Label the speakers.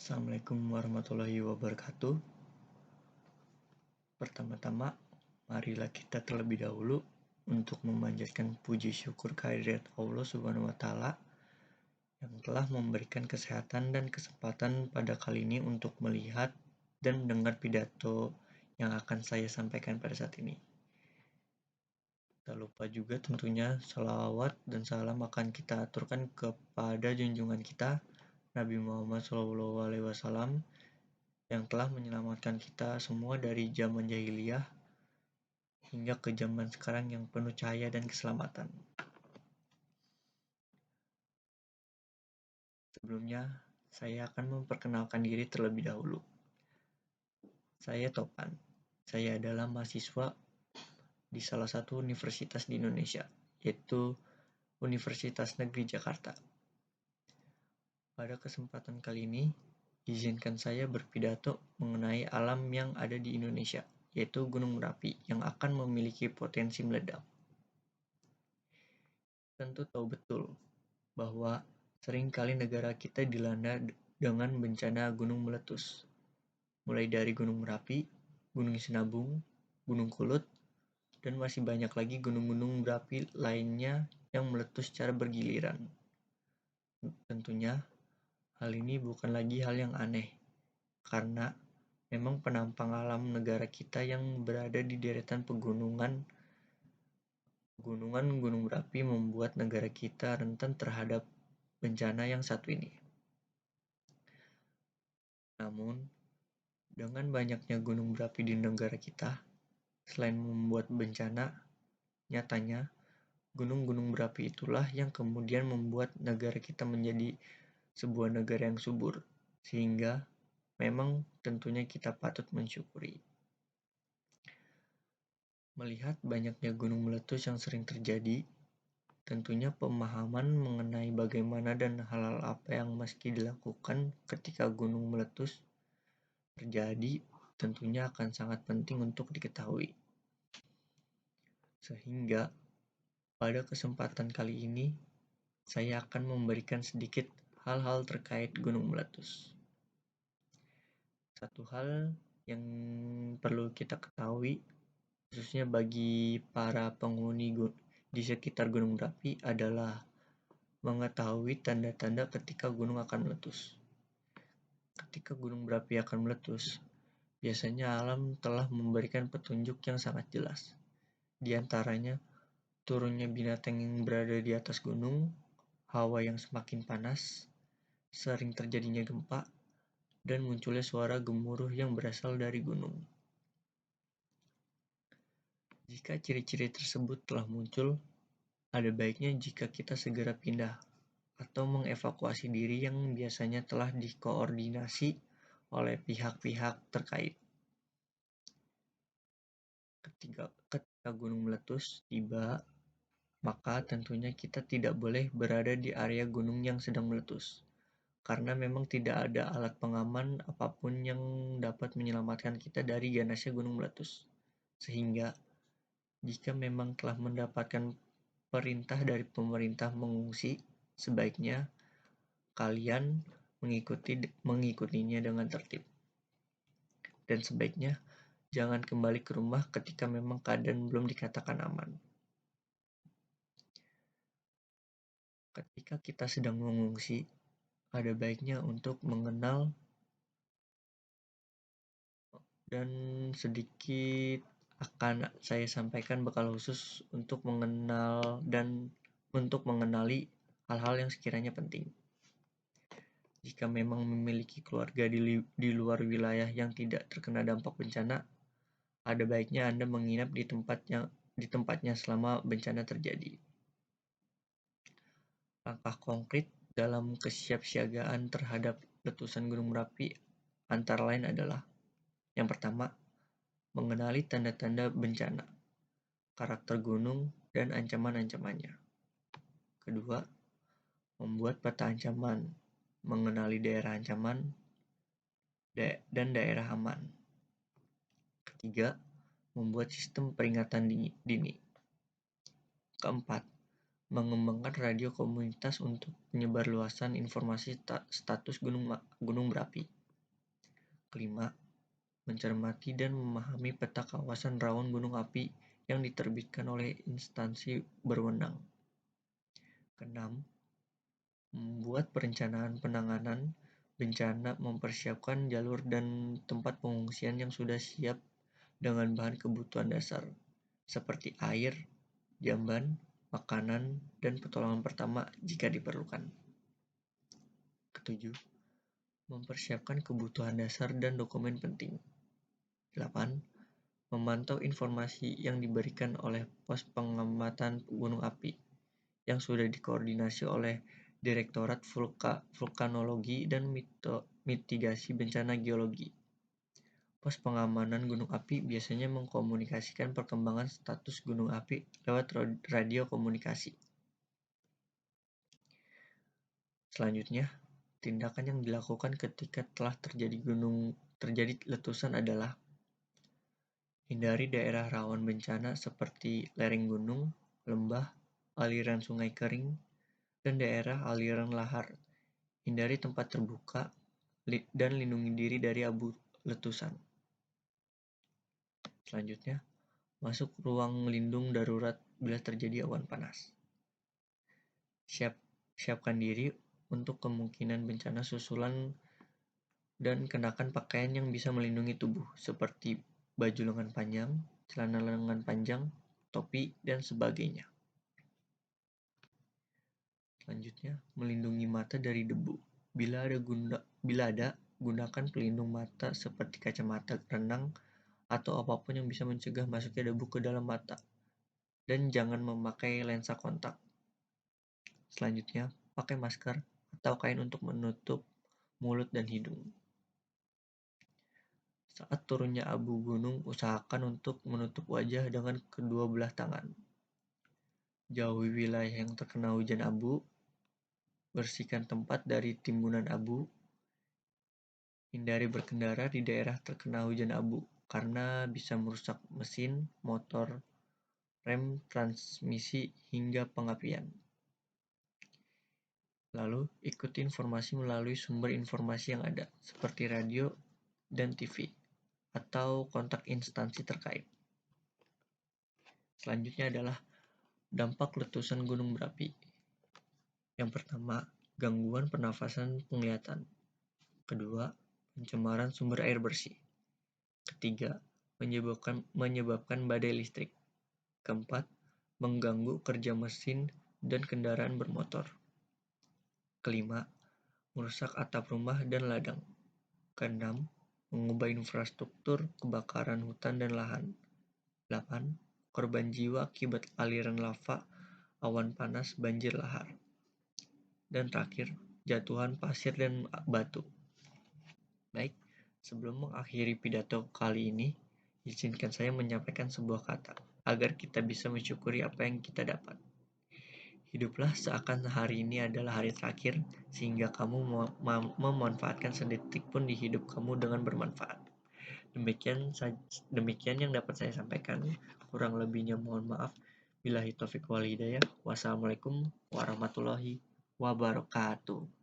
Speaker 1: Assalamualaikum warahmatullahi wabarakatuh. Pertama-tama, marilah kita terlebih dahulu untuk memanjatkan puji syukur kehadirat Allah Subhanahu wa Ta'ala yang telah memberikan kesehatan dan kesempatan pada kali ini untuk melihat dan mendengar pidato yang akan saya sampaikan pada saat ini. Tak lupa juga tentunya salawat dan salam akan kita aturkan kepada junjungan kita Nabi Muhammad SAW yang telah menyelamatkan kita semua dari zaman jahiliyah hingga ke zaman sekarang yang penuh cahaya dan keselamatan. Sebelumnya, saya akan memperkenalkan diri terlebih dahulu. Saya Topan. Saya adalah mahasiswa di salah satu universitas di Indonesia, yaitu Universitas Negeri Jakarta. Pada kesempatan kali ini, izinkan saya berpidato mengenai alam yang ada di Indonesia, yaitu Gunung Merapi yang akan memiliki potensi meledak. Tentu tahu betul bahwa seringkali negara kita dilanda dengan bencana gunung meletus, mulai dari Gunung Merapi, Gunung Sinabung, Gunung Kelut, dan masih banyak lagi gunung-gunung berapi lainnya yang meletus secara bergiliran. Tentunya, hal ini bukan lagi hal yang aneh, karena memang penampang alam negara kita yang berada di deretan pegunungan gunung berapi membuat negara kita rentan terhadap bencana yang satu ini. Namun, dengan banyaknya gunung berapi di negara kita, selain membuat bencana, nyatanya gunung-gunung berapi itulah yang kemudian membuat negara kita menjadi sebuah negara yang subur, sehingga memang tentunya kita patut mensyukuri. Melihat banyaknya gunung meletus yang sering terjadi, tentunya pemahaman mengenai bagaimana dan hal-hal apa yang mesti dilakukan ketika gunung meletus terjadi tentunya akan sangat penting untuk diketahui. Sehingga pada kesempatan kali ini saya akan memberikan sedikit hal-hal terkait gunung meletus. Satu hal yang perlu kita ketahui khususnya bagi para penghuni di sekitar gunung berapi adalah mengetahui tanda-tanda ketika gunung akan meletus. Ketika gunung berapi akan meletus, biasanya alam telah memberikan petunjuk yang sangat jelas. Di antaranya, turunnya binatang yang berada di atas gunung, hawa yang semakin panas, sering terjadinya gempa, dan munculnya suara gemuruh yang berasal dari gunung. Jika ciri-ciri tersebut telah muncul, ada baiknya jika kita segera pindah atau mengevakuasi diri yang biasanya telah dikoordinasi oleh pihak-pihak terkait. Ketika gunung meletus tiba, maka tentunya kita tidak boleh berada di area gunung yang sedang meletus, karena memang tidak ada alat pengaman apapun yang dapat menyelamatkan kita dari ganasnya gunung meletus. Sehingga, jika memang telah mendapatkan perintah dari pemerintah mengungsi, sebaiknya kalian mengikutinya dengan tertib. Dan sebaiknya jangan kembali ke rumah ketika memang keadaan belum dikatakan aman. Ketika kita sedang mengungsi, ada baiknya untuk mengenal dan sedikit akan saya sampaikan bekal khusus untuk mengenal dan untuk mengenali hal-hal yang sekiranya penting. Jika memang memiliki keluarga di luar wilayah yang tidak terkena dampak bencana, ada baiknya Anda menginap di tempatnya selama bencana terjadi. Langkah konkret dalam kesiapsiagaan terhadap letusan gunung berapi antara lain adalah: yang pertama, mengenali tanda-tanda bencana, karakter gunung, dan ancaman-ancamannya. Kedua, membuat peta ancaman, mengenali daerah ancaman dan daerah aman. Ketiga, membuat sistem peringatan dini. Keempat, mengembangkan radio komunitas untuk penyebarluasan informasi status gunung berapi. Kelima, mencermati dan memahami peta kawasan rawan gunung api yang diterbitkan oleh instansi berwenang. Keenam, membuat perencanaan penanganan bencana, mempersiapkan jalur dan tempat pengungsian yang sudah siap dengan bahan kebutuhan dasar, seperti air, jamban, makanan, dan pertolongan pertama jika diperlukan. Ketujuh, mempersiapkan kebutuhan dasar dan dokumen penting. 8. Memantau informasi yang diberikan oleh pos pengamatan gunung api yang sudah dikoordinasi oleh Direktorat Vulkanologi dan Mitigasi Bencana Geologi. Pos pengamanan gunung api biasanya mengkomunikasikan perkembangan status gunung api lewat radio komunikasi. Selanjutnya, tindakan yang dilakukan ketika telah terjadi letusan adalah hindari daerah rawan bencana seperti lereng gunung, lembah, aliran sungai kering, dan daerah aliran lahar. Hindari tempat terbuka dan lindungi diri dari abu letusan. Selanjutnya, masuk ruang lindung darurat bila terjadi awan panas. Siapkan diri untuk kemungkinan bencana susulan dan kenakan pakaian yang bisa melindungi tubuh seperti baju lengan panjang, celana lengan panjang, topi, dan sebagainya. Selanjutnya, melindungi mata dari debu. Bila ada, gunakan pelindung mata seperti kacamata renang atau apapun yang bisa mencegah masuknya debu ke dalam mata. Dan jangan memakai lensa kontak. Selanjutnya, pakai masker atau kain untuk menutup mulut dan hidung. Saat turunnya abu gunung, usahakan untuk menutup wajah dengan kedua belah tangan. Jauhi wilayah yang terkena hujan abu. Bersihkan tempat dari timbunan abu. Hindari berkendara di daerah terkena hujan abu karena bisa merusak mesin, motor, rem, transmisi, hingga pengapian. Lalu, ikuti informasi melalui sumber informasi yang ada, seperti radio dan TV, atau kontak instansi terkait. Selanjutnya adalah dampak letusan gunung berapi. Yang pertama, gangguan pernafasan penglihatan. Kedua, pencemaran sumber air bersih. Ketiga, menyebabkan badai listrik. Keempat, mengganggu kerja mesin dan kendaraan bermotor. Kelima, merusak atap rumah dan ladang. Keenam, mengubah infrastruktur, kebakaran hutan dan lahan. 8. Korban jiwa akibat aliran lava, awan panas, banjir lahar. Dan terakhir, jatuhan pasir dan batu. Baik, sebelum mengakhiri pidato kali ini, izinkan saya menyampaikan sebuah kata, agar kita bisa mensyukuri apa yang kita dapat. Hiduplah seakan hari ini adalah hari terakhir, sehingga kamu memanfaatkan sedetik pun di hidup kamu dengan bermanfaat. Demikian yang dapat saya sampaikan. Kurang lebihnya mohon maaf. Billahi taufiq wal hidayah. Wassalamualaikum warahmatullahi wabarakatuh.